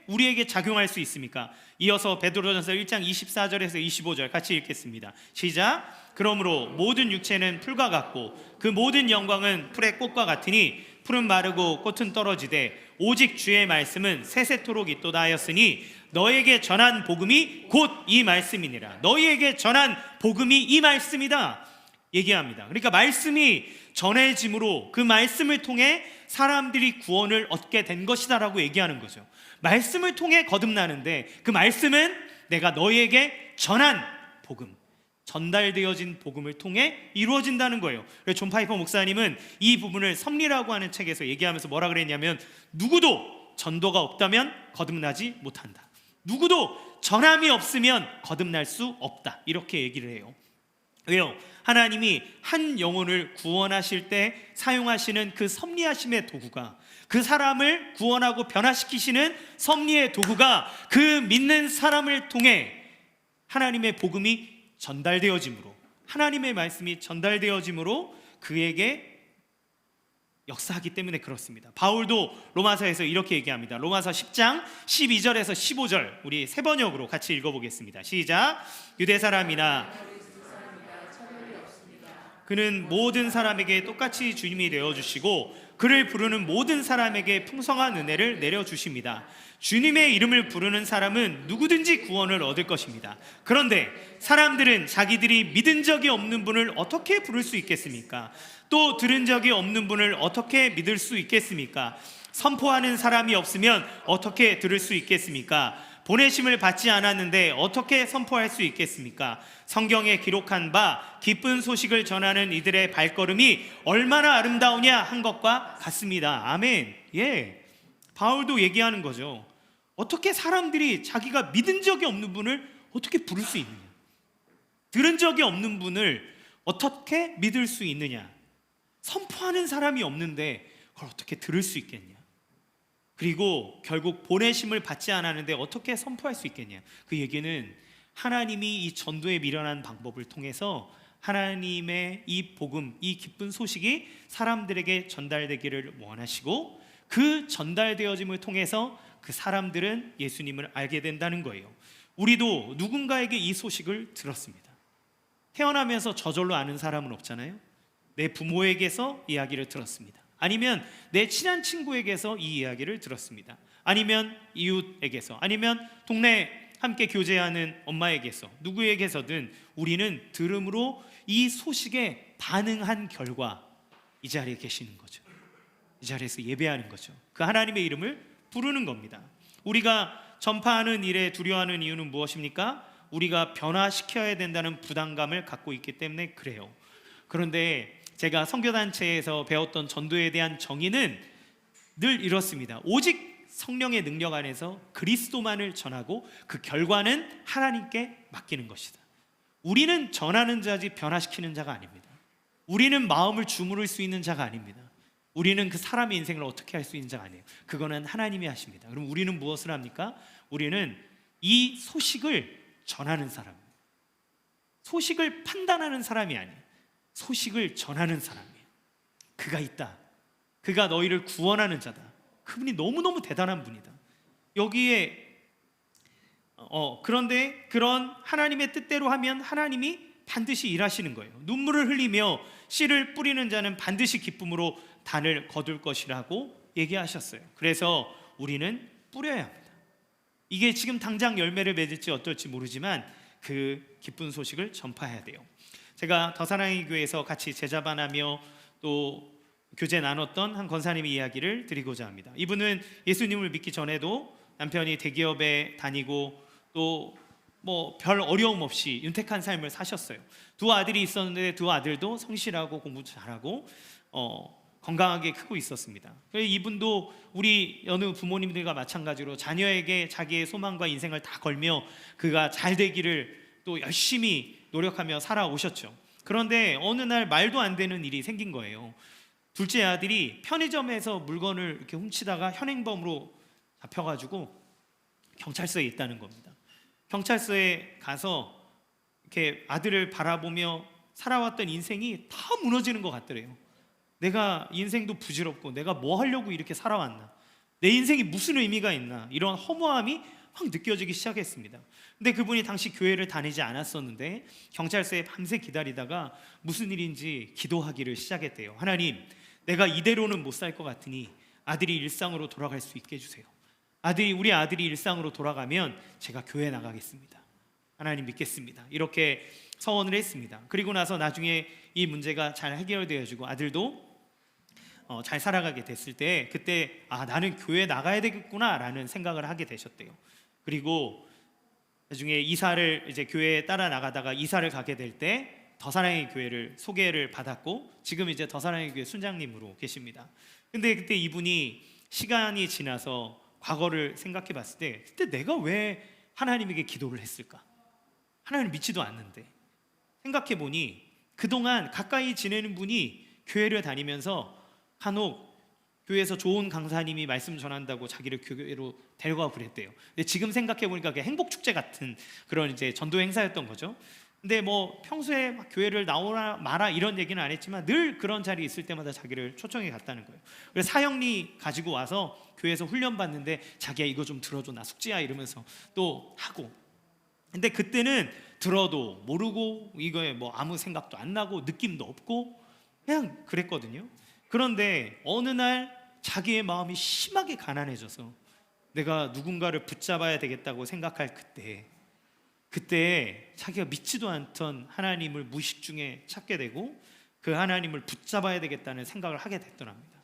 우리에게 작용할 수 있습니까? 이어서 베드로전서 1장 24절에서 25절 같이 읽겠습니다. 시작. 그러므로 모든 육체는 풀과 같고 그 모든 영광은 풀의 꽃과 같으니 풀은 마르고 꽃은 떨어지되 오직 주의 말씀은 세세토록 있도다 하였으니 너에게 전한 복음이 곧 이 말씀이니라. 너희에게 전한 복음이 이 말씀이다 얘기합니다. 그러니까 말씀이 전해짐으로 그 말씀을 통해 사람들이 구원을 얻게 된 것이다라고 얘기하는 거죠. 말씀을 통해 거듭나는데 그 말씀은 내가 너희에게 전한 복음, 전달되어진 복음을 통해 이루어진다는 거예요. 그래서 존 파이퍼 목사님은 이 부분을 섭리라고 하는 책에서 얘기하면서 뭐라 그랬냐면, 누구도 전도가 없다면 거듭나지 못한다. 누구도 전함이 없으면 거듭날 수 없다. 이렇게 얘기를 해요. 왜요? 하나님이 한 영혼을 구원하실 때 사용하시는 그 섭리하심의 도구가, 그 사람을 구원하고 변화시키시는 섭리의 도구가 그 믿는 사람을 통해 하나님의 복음이 전달되어짐으로, 하나님의 말씀이 전달되어짐으로 그에게 역사하기 때문에 그렇습니다. 바울도 로마서에서 이렇게 얘기합니다. 로마서 10장 12절에서 15절 우리 세 번역으로 같이 읽어보겠습니다. 시작. 유대 사람이나 그는 모든 사람에게 똑같이 주님이 되어주시고 그를 부르는 모든 사람에게 풍성한 은혜를 내려주십니다. 주님의 이름을 부르는 사람은 누구든지 구원을 얻을 것입니다. 그런데 사람들은 자기들이 믿은 적이 없는 분을 어떻게 부를 수 있겠습니까? 또 들은 적이 없는 분을 어떻게 믿을 수 있겠습니까? 선포하는 사람이 없으면 어떻게 들을 수 있겠습니까? 보내심을 받지 않았는데 어떻게 선포할 수 있겠습니까? 성경에 기록한 바 기쁜 소식을 전하는 이들의 발걸음이 얼마나 아름다우냐 한 것과 같습니다. 아멘. 바울도 얘기하는 거죠. 어떻게 사람들이 자기가 믿은 적이 없는 분을 어떻게 부를 수 있느냐? 들은 적이 없는 분을 어떻게 믿을 수 있느냐? 선포하는 사람이 없는데 그걸 어떻게 들을 수 있겠냐? 그리고 결국 보내심을 받지 않았는데 어떻게 선포할 수 있겠냐? 그 얘기는 하나님이 이 전도에 미련한 방법을 통해서 하나님의 이 복음, 이 기쁜 소식이 사람들에게 전달되기를 원하시고 그 전달되어짐을 통해서 그 사람들은 예수님을 알게 된다는 거예요. 우리도 누군가에게 이 소식을 들었습니다. 태어나면서 저절로 아는 사람은 없잖아요. 내 부모에게서 이야기를 들었습니다. 아니면 내 친한 친구에게서 이 이야기를 들었습니다. 아니면 이웃에게서, 아니면 동네 함께 교제하는 엄마에게서, 누구에게서든 우리는 들음으로 이 소식에 반응한 결과 이 자리에 계시는 거죠. 이 자리에서 예배하는 거죠. 그 하나님의 이름을 부르는 겁니다. 우리가 전파하는 일에 두려워하는 이유는 무엇입니까? 우리가 변화시켜야 된다는 부담감을 갖고 있기 때문에 그래요. 그런데 제가 선교단체에서 배웠던 전도에 대한 정의는 늘 이렇습니다. 오직 성령의 능력 안에서 그리스도만을 전하고 그 결과는 하나님께 맡기는 것이다. 우리는 전하는 자지 변화시키는 자가 아닙니다. 우리는 마음을 주무를 수 있는 자가 아닙니다. 우리는 그 사람의 인생을 어떻게 할 수 있는 자가 아니에요. 그거는 하나님이 하십니다. 그럼 우리는 무엇을 합니까? 우리는 이 소식을 전하는 사람, 소식을 판단하는 사람이 아니에요. 소식을 전하는 사람이에요. 그가 있다. 그가 너희를 구원하는 자다. 그분이 너무너무 대단한 분이다. 여기에 그런데 그런 하나님의 뜻대로 하면 하나님이 반드시 일하시는 거예요. 눈물을 흘리며 씨를 뿌리는 자는 반드시 기쁨으로 단을 거둘 것이라고 얘기하셨어요. 그래서 우리는 뿌려야 합니다. 이게 지금 당장 열매를 맺을지 어떨지 모르지만 그 기쁜 소식을 전파해야 돼요. 제가 더사랑의 교회에서 같이 제자반하며 또 교제 나눴던 한 권사님의 이야기를 드리고자 합니다. 이분은 예수님을 믿기 전에도 남편이 대기업에 다니고 또 뭐 별 어려움 없이 윤택한 삶을 사셨어요. 두 아들이 있었는데 두 아들도 성실하고 공부 잘하고 건강하게 크고 있었습니다. 이분도 우리 여느 부모님들과 마찬가지로 자녀에게 자기의 소망과 인생을 다 걸며 그가 잘 되기를 또 열심히 노력하며 살아오셨죠. 그런데 어느 날 말도 안 되는 일이 생긴 거예요. 둘째 아들이 편의점에서 물건을 이렇게 훔치다가 현행범으로 잡혀가지고 경찰서에 있다는 겁니다. 경찰서에 가서 이렇게 아들을 바라보며 살아왔던 인생이 다 무너지는 것 같더래요. 내가 인생도 부질없고 내가 뭐 하려고 이렇게 살아왔나, 내 인생이 무슨 의미가 있나, 이런 허무함이 확 느껴지기 시작했습니다. 근데 그분이 당시 교회를 다니지 않았었는데 경찰서에 밤새 기다리다가 무슨 일인지 기도하기를 시작했대요. 하나님, 내가 이대로는 못 살 것 같으니 아들이 일상으로 돌아갈 수 있게 해주세요. 우리 아들이 일상으로 돌아가면 제가 교회 나가겠습니다. 하나님 믿겠습니다. 이렇게 서원을 했습니다. 그리고 나서 나중에 이 문제가 잘 해결되어지고 아들도 잘 살아가게 됐을 때 그때 나는 교회 나가야 되겠구나 라는 생각을 하게 되셨대요. 그리고 나중에 이사를 이제 교회에 따라 나가다가 이사를 가게 될 때 더사랑의 교회를 소개를 받았고 지금 이제 더사랑의 교회 순장님으로 계십니다. 근데 그때 이분이 시간이 지나서 과거를 생각해 봤을 때 그때 내가 왜 하나님에게 기도를 했을까? 하나님을 믿지도 않는데. 생각해 보니 그동안 가까이 지내는 분이 교회를 다니면서 간혹 교회에서 좋은 강사님이 말씀 전한다고 자기를 교회로 데려가고 그랬대요. 근데 지금 생각해 보니까 그게 행복 축제 같은 그런 이제 전도 행사였던 거죠. 근데 뭐 평소에 막 교회를 나오라 마라 이런 얘기는 안 했지만 늘 그런 자리에 있을 때마다 자기를 초청해 갔다는 거예요. 그래서 사형리 가지고 와서 교회에서 훈련 받는데 자기야 이거 좀 들어줘, 나 숙제야 이러면서 또 하고. 근데 그때는 들어도 모르고 이거에 뭐 아무 생각도 안 나고 느낌도 없고 그냥 그랬거든요. 그런데 어느 날 자기의 마음이 심하게 가난해져서 내가 누군가를 붙잡아야 되겠다고 생각할 그때 자기가 믿지도 않던 하나님을 무의식 중에 찾게 되고 그 하나님을 붙잡아야 되겠다는 생각을 하게 됐더랍니다.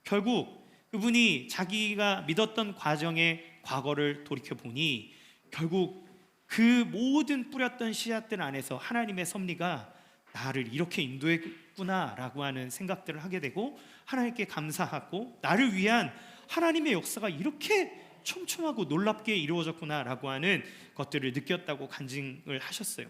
결국 그분이 자기가 믿었던 과정의 과거를 돌이켜보니 결국 그 모든 뿌렸던 씨앗들 안에서 하나님의 섭리가 나를 이렇게 인도했구나 라고 하는 생각들을 하게 되고 하나님께 감사하고 나를 위한 하나님의 역사가 이렇게 촘촘하고 놀랍게 이루어졌구나 라고 하는 것들을 느꼈다고 간증을 하셨어요.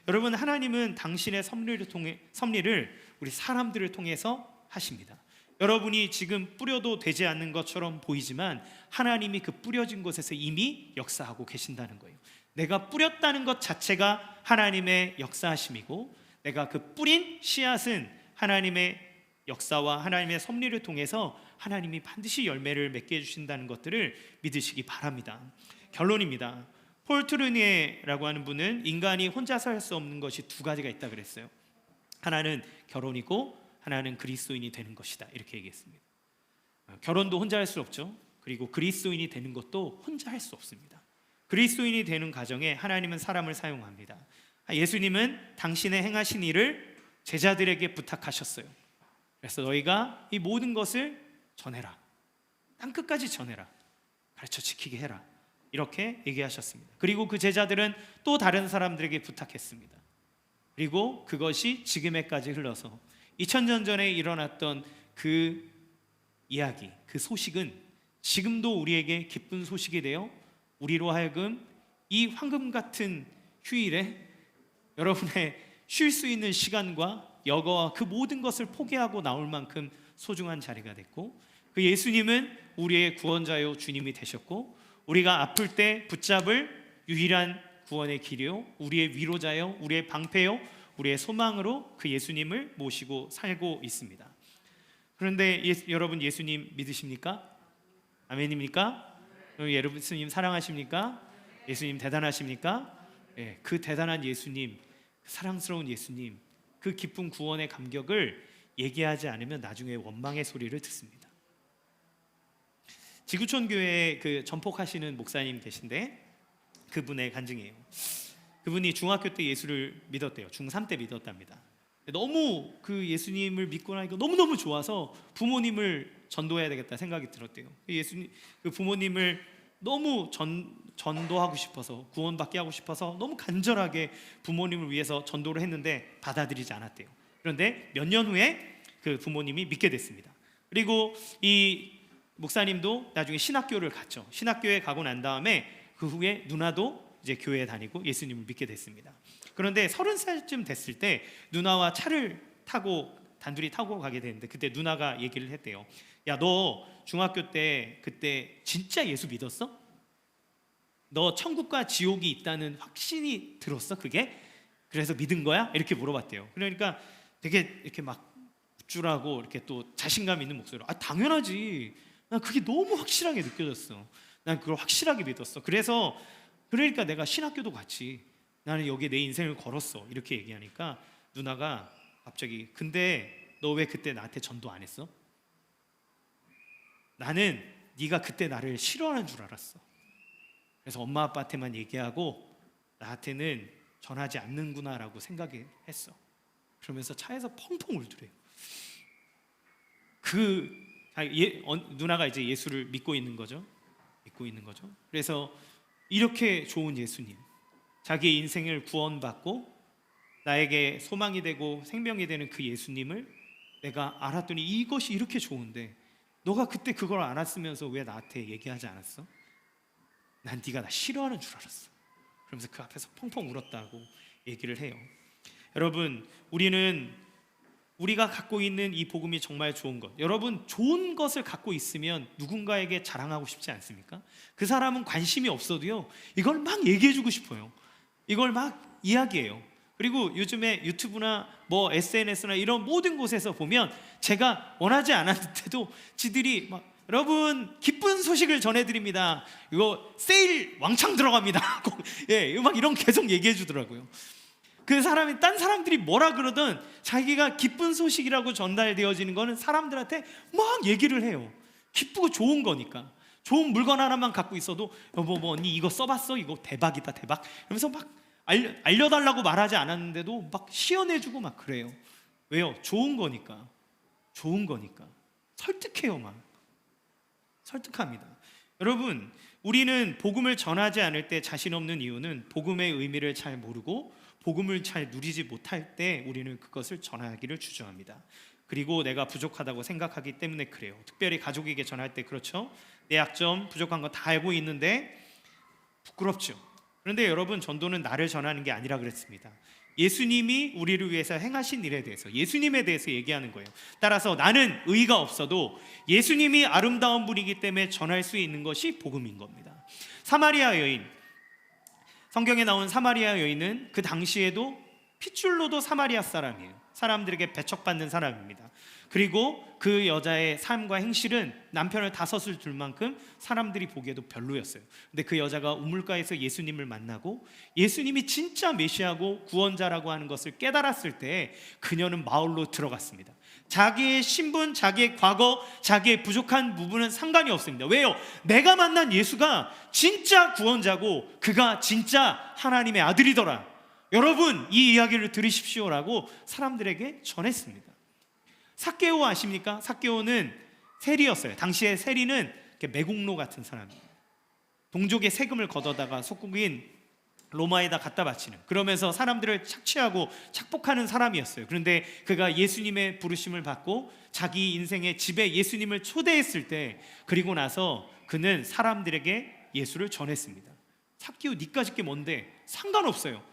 여러분, 하나님은 당신의 섭리를 우리 사람들을 통해서 하십니다. 여러분이 지금 뿌려도 되지 않는 것처럼 보이지만 하나님이 그 뿌려진 곳에서 이미 역사하고 계신다는 거예요. 내가 뿌렸다는 것 자체가 하나님의 역사하심이고 내가 그 뿌린 씨앗은 하나님의 역사와 하나님의 섭리를 통해서 하나님이 반드시 열매를 맺게 해주신다는 것들을 믿으시기 바랍니다. 결론입니다. 폴 트루니에라고 하는 분은 인간이 혼자서 할 수 없는 것이 두 가지가 있다 그랬어요. 하나는 결혼이고 하나는 그리스도인이 되는 것이다 이렇게 얘기했습니다. 결혼도 혼자 할 수 없죠. 그리고 그리스도인이 되는 것도 혼자 할 수 없습니다. 그리스도인이 되는 과정에 하나님은 사람을 사용합니다. 예수님은 당신의 행하신 일을 제자들에게 부탁하셨어요. 그래서 너희가 이 모든 것을 전해라, 땅끝까지 전해라, 가르쳐 지키게 해라 이렇게 얘기하셨습니다. 그리고 그 제자들은 또 다른 사람들에게 부탁했습니다. 그리고 그것이 지금에까지 흘러서 2000년 전에 일어났던 그 이야기, 그 소식은 지금도 우리에게 기쁜 소식이 되어 우리로 하여금 이 황금 같은 휴일에 여러분의 쉴 수 있는 시간과 여가와 그 모든 것을 포기하고 나올 만큼 소중한 자리가 됐고 그 예수님은 우리의 구원자요 주님이 되셨고 우리가 아플 때 붙잡을 유일한 구원의 길이요 우리의 위로자요 우리의 방패요 우리의 소망으로 그 예수님을 모시고 살고 있습니다. 그런데 여러분 예수님 믿으십니까? 아멘입니까? 예수님 사랑하십니까? 예수님 대단하십니까? 네, 그 대단한 예수님, 그 사랑스러운 예수님, 그 기쁜 구원의 감격을 얘기하지 않으면 나중에 원망의 소리를 듣습니다. 지구촌 교회에 그 전폭하시는 목사님 계신데 그분의 간증이에요. 그분이 중학교 때 예수를 믿었대요. 중3 때 믿었답니다. 너무 그 예수님을 믿고 나니까 너무너무 좋아서 부모님을 전도해야 되겠다 생각이 들었대요. 예수님, 그 부모님을 너무 전도하고 싶어서, 구원받게 하고 싶어서 너무 간절하게 부모님을 위해서 전도를 했는데 받아들이지 않았대요. 그런데 몇 년 후에 그 부모님이 믿게 됐습니다. 그리고 이 목사님도 나중에 신학교를 갔죠. 신학교에 가고 난 다음에 그 후에 누나도 이제 교회에 다니고 예수님을 믿게 됐습니다. 그런데 30살쯤 됐을 때 누나와 차를 타고 단둘이 타고 가게 되는데, 그때 누나가 얘기를 했대요. 야, 너 중학교 때 그때 진짜 예수 믿었어? 너 천국과 지옥이 있다는 확신이 들었어? 그게? 그래서 믿은 거야? 이렇게 물어봤대요. 그러니까 되게 이렇게 막 우쭐하고 이렇게 또 자신감 있는 목소리로, 아, 당연하지. 난 그게 너무 확실하게 느껴졌어. 난 그걸 확실하게 믿었어. 그러니까 내가 신학교도 같이 나는 여기에 내 인생을 걸었어. 이렇게 얘기하니까 누나가 갑자기, 근데 너 왜 그때 나한테 전도 안 했어? 나는 네가 그때 나를 싫어하는 줄 알았어. 그래서 엄마 아빠한테만 얘기하고 나한테는 전하지 않는구나라고 생각했어. 그러면서 차에서 펑펑 울더래요. 누나가 이제 예수를 믿고 있는 거죠. 그래서 이렇게 좋은 예수님, 자기의 인생을 구원받고 나에게 소망이 되고 생명이 되는 그 예수님을 내가 알았더니 이것이 이렇게 좋은데 너가 그때 그걸 알았으면서 왜 나한테 얘기하지 않았어? 난 네가 나 싫어하는 줄 알았어. 그러면서 그 앞에서 펑펑 울었다고 얘기를 해요. 여러분, 우리가 갖고 있는 이 복음이 정말 좋은 것, 여러분, 좋은 것을 갖고 있으면 누군가에게 자랑하고 싶지 않습니까? 그 사람은 관심이 없어도요, 이걸 막 얘기해주고 싶어요. 이걸 막 이야기해요. 그리고 요즘에 유튜브나 뭐 SNS나 이런 모든 곳에서 보면 제가 원하지 않았는데도 지들이 막, 여러분 기쁜 소식을 전해드립니다, 이거 세일 왕창 들어갑니다. 예, 막 이런 계속 얘기해 주더라고요. 그 사람이, 딴 사람들이 뭐라 그러든 자기가 기쁜 소식이라고 전달되어지는 거는 사람들한테 막 얘기를 해요. 기쁘고 좋은 거니까. 좋은 물건 하나만 갖고 있어도 여보 뭐 언니 이거 써봤어? 이거 대박이다 대박. 그러면서 막 알려달라고 말하지 않았는데도 막 시연해주고 막 그래요. 왜요? 좋은 거니까. 설득해요. 막 설득합니다. 여러분, 우리는 복음을 전하지 않을 때 자신 없는 이유는 복음의 의미를 잘 모르고 복음을 잘 누리지 못할 때 우리는 그것을 전하기를 주저합니다. 그리고 내가 부족하다고 생각하기 때문에 그래요. 특별히 가족에게 전할 때 그렇죠. 내 약점, 부족한 거 다 알고 있는데 부끄럽죠. 그런데 여러분, 전도는 나를 전하는 게 아니라 그랬습니다. 예수님이 우리를 위해서 행하신 일에 대해서, 예수님에 대해서 얘기하는 거예요. 따라서 나는 의가 없어도 예수님이 아름다운 분이기 때문에 전할 수 있는 것이 복음인 겁니다. 사마리아 여인, 성경에 나온 사마리아 여인은 그 당시에도 핏줄로도 사마리아 사람이에요. 사람들에게 배척받는 사람입니다. 그리고 그 여자의 삶과 행실은 남편을 다섯을 둘 만큼 사람들이 보기에도 별로였어요. 근데 그 여자가 우물가에서 예수님을 만나고 예수님이 진짜 메시아고 구원자라고 하는 것을 깨달았을 때 그녀는 마을로 들어갔습니다. 자기의 신분, 자기의 과거, 자기의 부족한 부분은 상관이 없습니다. 왜요? 내가 만난 예수가 진짜 구원자고 그가 진짜 하나님의 아들이더라. 여러분, 이 이야기를 들으십시오라고 사람들에게 전했습니다. 삭개오 아십니까? 삭개오는 세리였어요. 당시에 세리는 매국노 같은 사람이에요. 동족의 세금을 걷어다가 속국인 로마에다 갖다 바치는, 그러면서 사람들을 착취하고 착복하는 사람이었어요. 그런데 그가 예수님의 부르심을 받고 자기 인생의 집에 예수님을 초대했을 때, 그리고 나서 그는 사람들에게 예수를 전했습니다. 삭개오, 니까짓 게 뭔데? 상관없어요.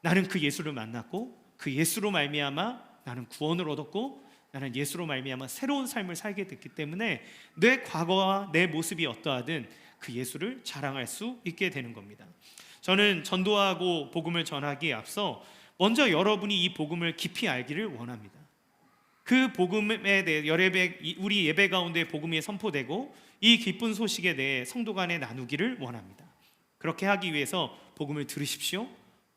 나는 그 예수를 만났고 그 예수로 말미암아 나는 구원을 얻었고 나는 예수로 말미암아 새로운 삶을 살게 됐기 때문에 내 과거와 내 모습이 어떠하든 그 예수를 자랑할 수 있게 되는 겁니다. 저는 전도하고 복음을 전하기에 앞서 먼저 여러분이 이 복음을 깊이 알기를 원합니다. 그 복음에 대해 우리 예배 가운데 복음이 선포되고 이 기쁜 소식에 대해 성도 간에 나누기를 원합니다. 그렇게 하기 위해서 복음을 들으십시오.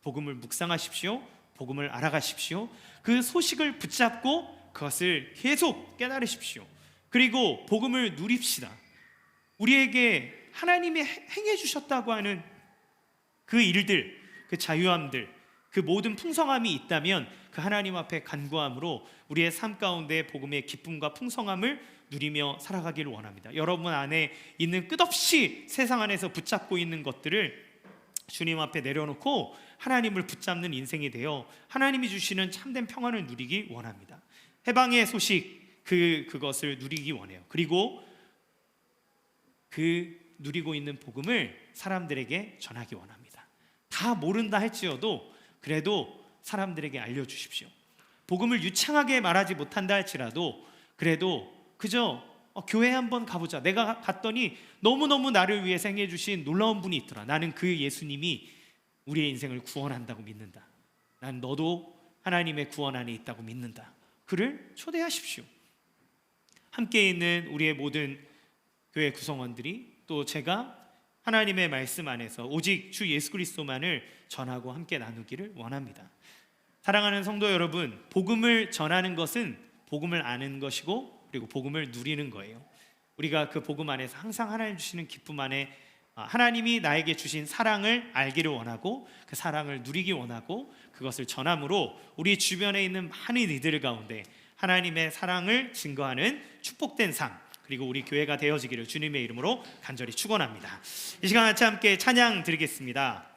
복음을 묵상하십시오. 복음을 알아가십시오. 그 소식을 붙잡고 그것을 계속 깨달으십시오. 그리고 복음을 누립시다. 우리에게 하나님이 행해 주셨다고 하는 그 일들, 그 자유함들, 그 모든 풍성함이 있다면 그 하나님 앞에 간구함으로 우리의 삶 가운데 복음의 기쁨과 풍성함을 누리며 살아가기를 원합니다. 여러분 안에 있는 끝없이 세상 안에서 붙잡고 있는 것들을 주님 앞에 내려놓고 하나님을 붙잡는 인생이 되어 하나님이 주시는 참된 평안을 누리기 원합니다. 해방의 소식, 그것을 누리기 원해요. 그리고 그 누리고 있는 복음을 사람들에게 전하기 원합니다. 다 모른다 할지어도 그래도 사람들에게 알려주십시오. 복음을 유창하게 말하지 못한다 할지라도 그래도 그저 교회 한번 가보자. 내가 갔더니 너무너무 나를 위해서 행해 주신 놀라운 분이 있더라. 나는 그 예수님이 우리의 인생을 구원한다고 믿는다. 난 너도 하나님의 구원 안에 있다고 믿는다. 그를 초대하십시오. 함께 있는 우리의 모든 교회 구성원들이 또 제가 하나님의 말씀 안에서 오직 주 예수 그리스도만을 전하고 함께 나누기를 원합니다. 사랑하는 성도 여러분, 복음을 전하는 것은 복음을 아는 것이고 그리고 복음을 누리는 거예요. 우리가 그 복음 안에서 항상 하나님 주시는 기쁨 안에 하나님이 나에게 주신 사랑을 알기를 원하고 그 사랑을 누리기 원하고 그것을 전함으로 우리 주변에 있는 많은 이들 가운데 하나님의 사랑을 증거하는 축복된 삶 그리고 우리 교회가 되어지기를 주님의 이름으로 간절히 축원합니다. 이 시간 같이 함께 찬양 드리겠습니다.